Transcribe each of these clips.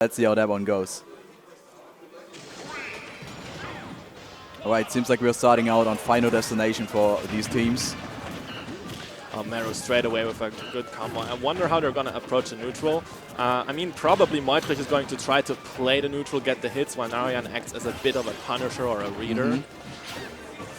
Let's see how that one goes. Alright, seems like we're starting out on Final Destination for these teams. Meru straight away with a good combo. I wonder how they're going to approach the neutral. I mean, probably Meutrich is going to try to play the neutral, get the hits, while Narayan acts as a bit of a punisher or a reader.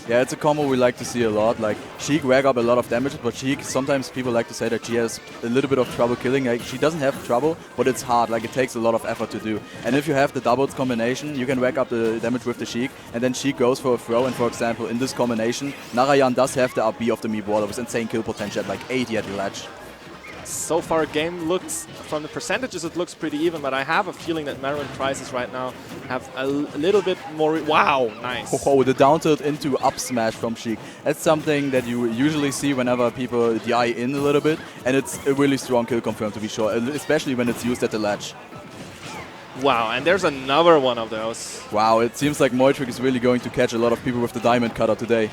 Yeah, it's a combo we like to see a lot. Like, Sheik rack up a lot of damage, but Sheik, sometimes people like to say that she has a little bit of trouble killing. Like, she doesn't have trouble, but it's hard. Like, it takes a lot of effort to do. And if you have the doubles combination, you can rack up the damage with the Sheik, and then Sheik goes for a throw. And for example, in this combination, Narayan does have the up B of the Mii Brawler with insane kill potential at like 80 at the ledge. So far, game looks, from the percentages, it looks pretty even, but I have a feeling that Meru and Crysis right now have a little bit more. Wow, nice. Oh, the down tilt into up smash from Sheik. That's something that you usually see whenever people DI in a little bit, and it's a really strong kill confirm, to be sure, especially when it's used at the ledge. Wow, and there's another one of those. Wow, it seems like Meutrich is really going to catch a lot of people with the diamond cutter today.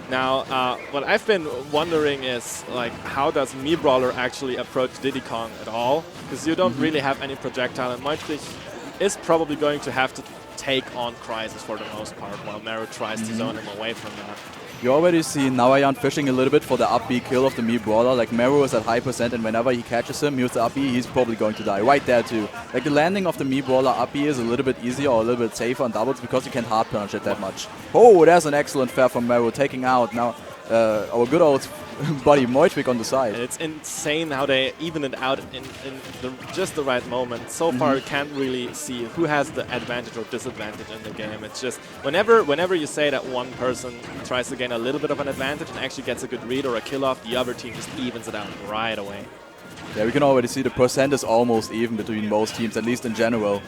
Now, what I've been wondering is, like, how does Mii Brawler actually approach Diddy Kong at all? Because you don't really have any projectile, and Meutrich is probably going to have to take on Crysis for the most part, while Meru tries to zone him away from that. You already see Narayan fishing a little bit for the up B kill of the Mii Brawler. Like, Meru is at high percent, and whenever he catches him, uses the up B, he's probably going to die. Right there too. Like, the landing of the Mii Brawler up B is a little bit easier or a little bit safer on doubles because you can't hard punish it that much. Oh, there's an excellent fair from Meru, taking out now our good old buddy Meutrich on the side. And it's insane how they even it out in just the right moment. So far, you can't really see who has the advantage or disadvantage in the game. It's just whenever you say that one person tries to gain a little bit of an advantage and actually gets a good read or a kill off, the other team just evens it out right away. Yeah, we can already see the percent is almost even between both teams, at least in general.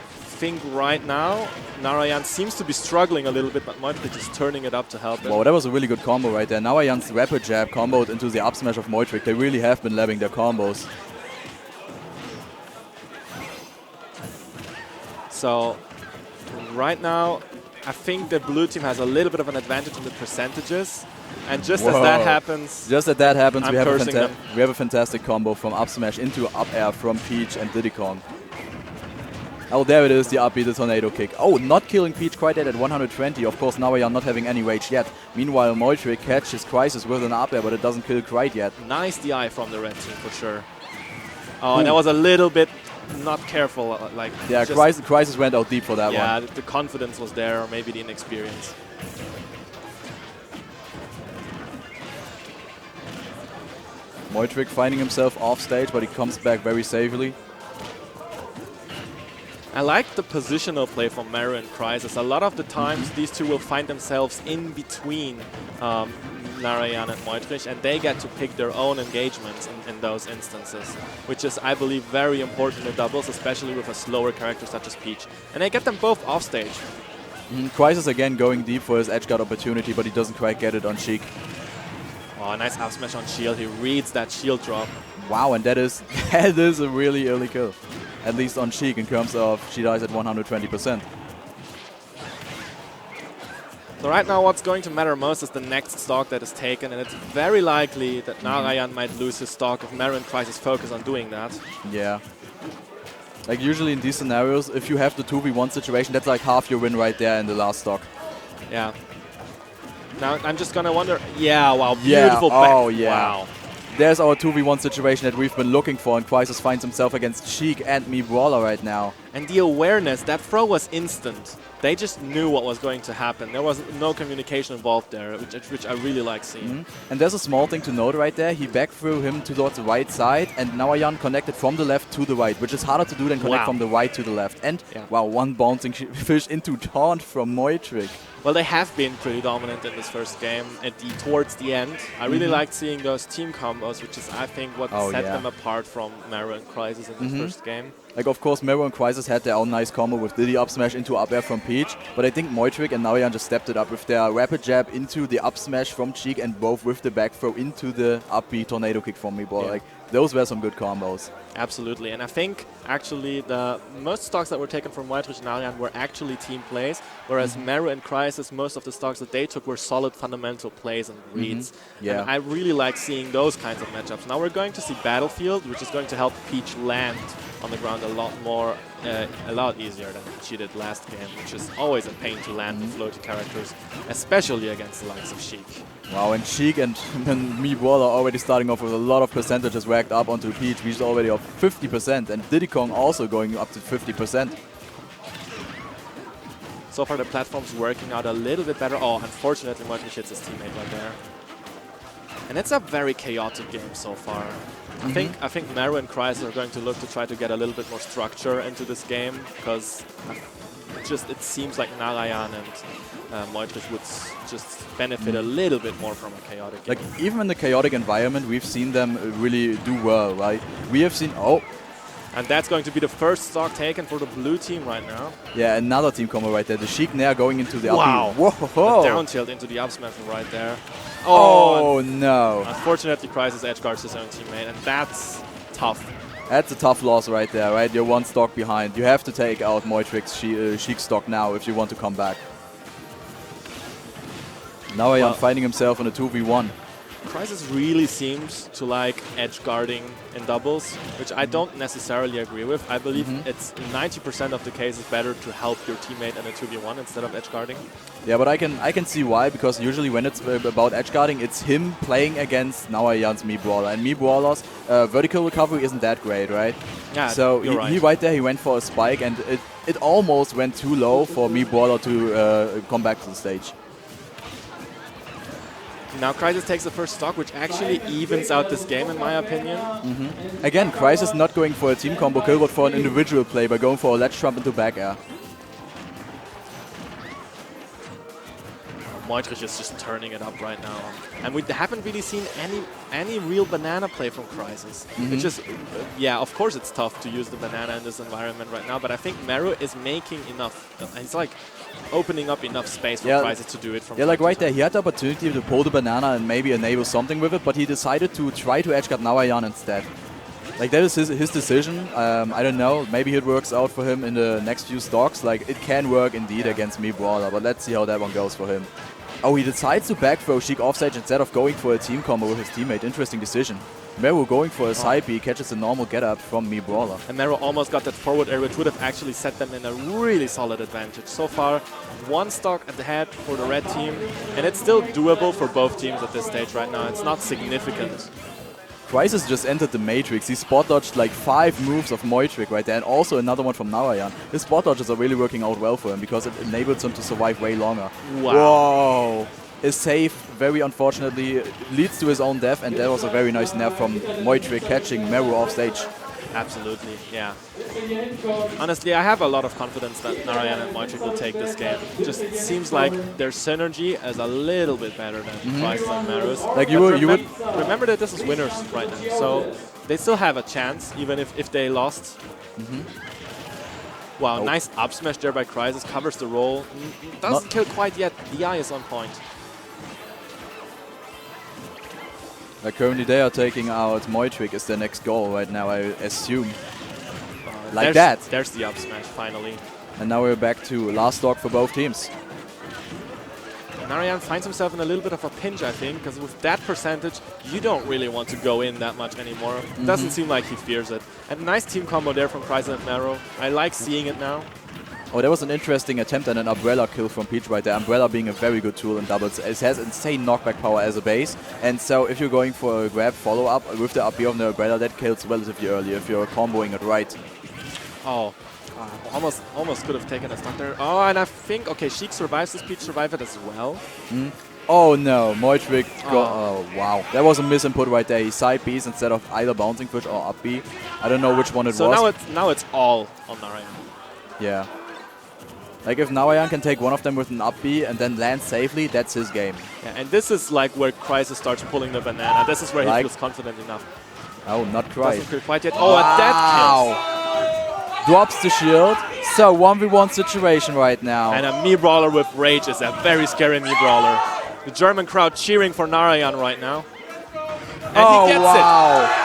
I think right now, Narayan seems to be struggling a little bit, but Meutrich is turning it up to help him. Wow, that was a really good combo right there. Narayan's rapid jab comboed into the up smash of Meutrich. They really have been labbing their combos. So, right now, I think the blue team has a little bit of an advantage in the percentages. And just as that happens, we have a fantastic combo from up smash into up air from Peach and Diddy Kong. Oh, there it is, the up B, the tornado kick. Oh, not killing Peach quite yet at 120. Of course, Narayan not having any rage yet. Meanwhile, Meutrich catches Crysis with an up air, but it doesn't kill quite yet. Nice DI from the red team, for sure. Oh, and that was a little bit not careful. Yeah, Crysis went out deep for that one. Yeah, the confidence was there, or maybe the inexperience. Meutrich finding himself off stage, but he comes back very safely. I like the positional play from Meru and Crysis. A lot of the times these two will find themselves in between Narayan and Meutrich, and they get to pick their own engagements in those instances, which is, I believe, very important in doubles, especially with a slower character such as Peach. And they get them both off stage. Crysis again going deep for his edge guard opportunity, but he doesn't quite get it on Sheik. Oh, nice up smash on shield. He reads that shield drop. Wow, and that is a really early kill. At least on Sheik, in terms of she dies at 120%. So right now what's going to matter most is the next stock that is taken, and it's very likely that Narayan might lose his stock if Meru and Crysis focus on doing that. Yeah. Like usually in these scenarios, if you have the 2v1 situation, that's like half your win right there in the last stock. Yeah. Now I'm just gonna wonder, yeah, wow, beautiful back. Oh, yeah. Wow. There's our 2v1 situation that we've been looking for, and Crysis finds himself against Sheik and Mii Brawler right now. And the awareness, that throw was instant. They just knew what was going to happen. There was no communication involved there, which I really like seeing. And there's a small thing to note right there. He back threw him towards the right side, and Narayan connected from the left to the right, which is harder to do than connect from the right to the left. And, wow, one bouncing fish into taunt from Meutrich. Well, they have been pretty dominant in this first game towards the end. I really liked seeing those team combos, which is, I think, what set them apart from Meru and Crysis in this first game. Like, of course, Meru and Crysis had their own nice combo with Diddy up smash into up air from Peach. Peach, but I think Meutrich and Narayan just stepped it up with their rapid jab into the up smash from Cheek and both with the back throw into the up B tornado kick from Meeball. Yeah. Like, those were some good combos. Absolutely, and I think actually the most stocks that were taken from Meutrich and Narayan were actually team plays, whereas Meru and Crysis, most of the stocks that they took were solid fundamental plays and reads. Yeah. And I really like seeing those kinds of matchups. Now we're going to see Battlefield, which is going to help Peach land on the ground a lot easier than she did last game, which is always a pain to land with floaty characters, especially against the likes of Sheik. Wow, and Sheik and Meeball are already starting off with a lot of percentages racked up onto Peach. He's already of 50%, and Diddy Kong also going up to 50%. So far the platform's working out a little bit better. Oh, unfortunately Meutrich hits his teammate right there. And it's a very chaotic game so far. I think Meru and Crysis are going to look to try to get a little bit more structure into this game, because it seems like Narayan and Meutrich would just benefit a little bit more from a chaotic game. Like, even in the chaotic environment, we've seen them really do well, right? We have seen... And that's going to be the first stock taken for the blue team right now. Yeah, another team combo right there. The Sheik Nair going into the wow. up. Whoa! The down tilt into the up smash right there. Oh no! Unfortunately, Crysis edgeguards his own teammate, and that's tough. That's a tough loss right there, right? You're one stock behind. You have to take out Meutrich's Sheik stock now if you want to come back. Narayan finding himself in a 2v1. Crysis really seems to like edge guarding in doubles, which I don't necessarily agree with. I believe it's 90% of the cases better to help your teammate in a 2v1 instead of edge guarding. Yeah, but I can see why, because usually when it's about edge guarding, it's him playing against Narayan's Mii Brawler. And Mii Brawler's vertical recovery isn't that great, right? Yeah, so he right there, he went for a spike, and it almost went too low for Mii Brawler to come back to the stage. Now Crysis takes the first stock, which actually evens out this game, in my opinion. Again, Crysis not going for a team combo kill, but for an individual play by going for a ledge trump into back air. Meutrich is just turning it up right now. And we haven't really seen any real banana play from Crysis. It's just, yeah, of course it's tough to use the banana in this environment right now, but I think Meru is making enough. He's like opening up enough space for Crysis to do it from like right there, he had the opportunity to pull the banana and maybe enable something with it, but he decided to try to edgeguard Narayan instead. Like, that is his decision. I don't know, maybe it works out for him in the next few stocks. Like, it can work indeed against Mii Brawler, but let's see how that one goes for him. Oh, he decides to back throw Sheik offstage instead of going for a team combo with his teammate. Interesting decision. Meru going for a side B, catches a normal get up from Mii Brawler. And Meru almost got that forward air, which would have actually set them in a really solid advantage. So far, one stock at the head for the red team, and it's still doable for both teams at this stage right now. It's not significant. Crysis just entered the Matrix. He spot dodged like 5 moves of Meutrich right there, and also another one from Narayan. His spot dodges are really working out well for him because it enables him to survive way longer. Wow. Whoa! A save, very unfortunately, leads to his own death, and that was a very nice nerf from Meutrich catching Meru off stage. Absolutely, yeah. Honestly, I have a lot of confidence that Narayan and Meutrich will take this game. Just seems like their synergy is a little bit better than Crysis and Meru's. Like you would remember that this is winners right now, so they still have a chance, even if they lost. Wow, nice up smash there by Crysis, covers the roll. Doesn't kill quite yet. The eye is on point. Like, currently they are taking out Meutrich as their next goal right now, I assume. There's the up smash, finally. And now we're back to last stock for both teams. Narayan finds himself in a little bit of a pinch, I think, because with that percentage, you don't really want to go in that much anymore. It doesn't seem like he fears it. And a nice team combo there from Crysis and Meru. I like seeing it now. Oh, there was an interesting attempt at an umbrella kill from Peach right there. Umbrella being a very good tool in doubles. It has insane knockback power as a base. And so if you're going for a grab follow-up with the up B of the umbrella, that kills relatively early if you're comboing it right. Oh, almost could have taken a stock there. Oh, and I think, okay, Sheik survives this, Peach survived it as well. Oh no, Meutrich. Oh wow, that was a misinput right there. He side Bs instead of either bouncing fish or up B. I don't know which one it was. So now it's all on Narayan. Yeah. Like, if Narayan can take one of them with an up B and then land safely, that's his game. Yeah, and this is like where Crysis starts pulling the banana. This is where he feels confident enough. Oh, not Crysis. Doesn't kill quite yet. Oh, and that kills. drops the shield. So 1v1 situation right now. And a Mii Brawler with Rage is a very scary Mii Brawler. The German crowd cheering for Narayan right now. And he gets it.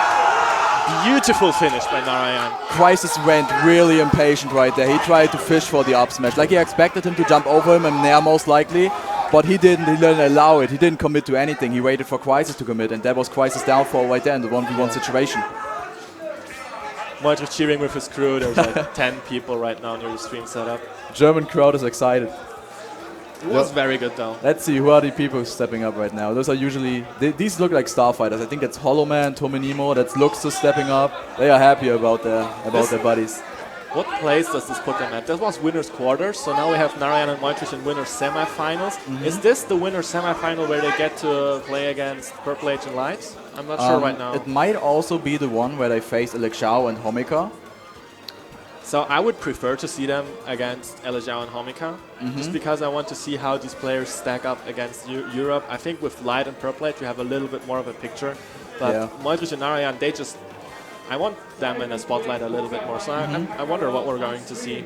Beautiful finish by Narayan. Crysis went really impatient right there. He tried to fish for the up smash. Like he expected him to jump over him and Nair most likely. But he didn't allow it. He didn't commit to anything. He waited for Crysis to commit. And that was Crysis' downfall right there in the 1v1 situation. Meutrich cheering with his crew. There's like 10 people right now near the stream setup. German crowd is excited. It was very good though. Let's see who are the people stepping up right now. Those are usually these look like starfighters. I think it's Hollow Man, Tominimo, that's Luxus stepping up. They are happy about their buddies. What place does this put them at? That was winners quarters, so now we have Narayan and Meutrich in winners semifinals. Is this the winners semifinal where they get to play against Purple Age and Light? I'm not sure right now. It might also be the one where they face Alexiao and Homika. So I would prefer to see them against Alexiao and Homika, just because I want to see how these players stack up against Europe. I think with Light and Purple Age you have a little bit more of a picture, but Meutrich and Narayan, I want them in a spotlight a little bit more. So I wonder what we're going to see.